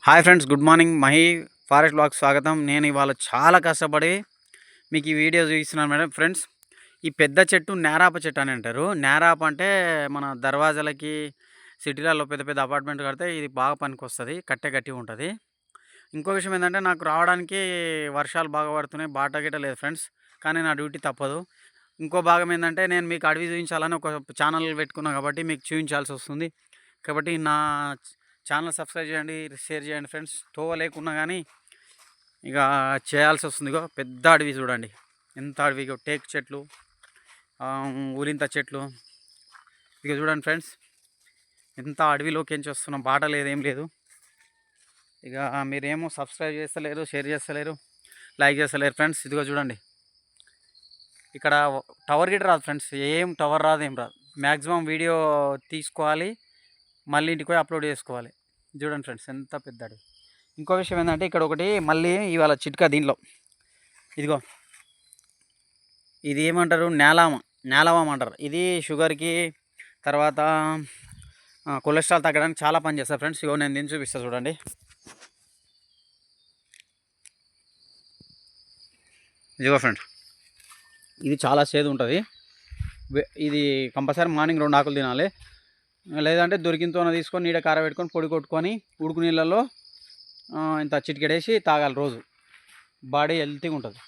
Hi friends, good morning. Mahi forest blog స్వాగతం. నేను ఇవాళ చాలా కష్టపడి మీకు ఈ వీడియో చూపిస్తున్నాను మేడం. ఫ్రెండ్స్, ఈ పెద్ద చెట్టు నేరాప చెట్టు అని అంటారు. నేరాప అంటే మన దర్వాజాలకి సిటీలలో పెద్ద పెద్ద అపార్ట్మెంట్ కడితే ఇది బాగా పనికొస్తుంది, కట్టె గట్టిగా ఉంటుంది. ఇంకో విషయం ఏంటంటే నాకు రావడానికి వర్షాలు బాగా పడుతున్నాయి, బాట గిట్ట లేదు ఫ్రెండ్స్. కానీ నా డ్యూటీ తప్పదు. ఇంకో భాగం ఏంటంటే నేను మీకు అడవి చూపించాలని ఒక ఛానల్ పెట్టుకున్నాను కాబట్టి మీకు చూపించాల్సి వస్తుంది. కాబట్టి నా ఛానల్ సబ్స్క్రైబ్ చేయండి, షేర్ చేయండి ఫ్రెండ్స్. తోవ లేకున్నా కానీ ఇక చేయాల్సి వస్తుంది. ఇగో పెద్ద అడవి చూడండి, ఎంత అడవి. ఇక టేక్ చెట్లు, ఊరింత చెట్లు, ఇక చూడండి ఫ్రెండ్స్, ఎంత అడవిలోకి ఎంచి వస్తున్నాం. బాట లేదు, ఏం లేదు. ఇక మీరేమో సబ్స్క్రైబ్ చేస్తలేరు, షేర్ చేస్తలేరు, లైక్ చేస్తలేరు ఫ్రెండ్స్. ఇదిగో చూడండి, ఇక్కడ టవర్ గిట్ట రాదు ఫ్రెండ్స్, ఏం టవర్ రాదు, ఏం రాదు. మ్యాక్సిమం వీడియో తీసుకోవాలి, మళ్ళీ ఇంటికి పోయి అప్లోడ్ చేసుకోవాలి. చూడండి ఫ్రెండ్స్, ఎంత పెద్ద అడవి. ఇంకో విషయం ఏంటంటే ఇక్కడ ఒకటి మళ్ళీ ఇవాళ చిట్కా దీనిలో, ఇదిగో ఇది ఏమంటారు, నేలవామ అంటారు. ఇది షుగర్కి, తర్వాత కొలెస్ట్రాల్ తగ్గడానికి చాలా పని చేస్తారు ఫ్రెండ్స్. ఇగో నేను దీన్ని చూపిస్తాను చూడండి. ఇదిగో ఫ్రెండ్స్, ఇది చాలా చేదు ఉంటుంది. ఇది కంపల్సరీ మార్నింగ్ 2 ఆకులు తినాలి. లేదంటే దొరికినతోనే తీసుకొని నీడ కార పెట్టుకొని పొడి కొట్టుకొని ఉడుకు నీళ్ళల్లో ఇంత చిటికెడేసి తాగాలి రోజు. బాడీ హెల్తీగా ఉంటుంది.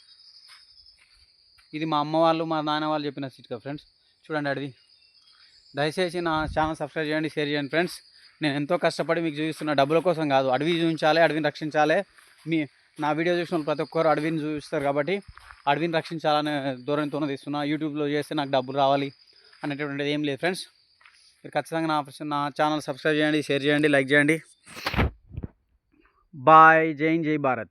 ఇది మా అమ్మ వాళ్ళు, మా నాన్న వాళ్ళు చెప్పిన చిట్కా ఫ్రెండ్స్. చూడండి అడవి. దయచేసి నా ఛానల్ సబ్స్క్రైబ్ చేయండి, షేర్ చేయండి ఫ్రెండ్స్. నేను ఎంతో కష్టపడి మీకు చూపిస్తున్న, డబ్బుల కోసం కాదు. అడవి చూపించాలి, అడవిని రక్షించాలి. నా వీడియో చూసిన ప్రతి ఒక్కరు అడవిని చూపిస్తారు కాబట్టి అడవిని రక్షించాలనే ధోరణితోనే తీస్తున్నా. యూట్యూబ్లో చేస్తే నాకు డబ్బులు రావాలి అనేటువంటిది ఏం లేదు ఫ్రెండ్స్. మీరు ఖచ్చితంగా నా ఛానల్ సబ్స్క్రైబ్ చేయండి, షేర్ చేయండి, లైక్ చేయండి. బాయ్. జై హింద్, జై భారత్.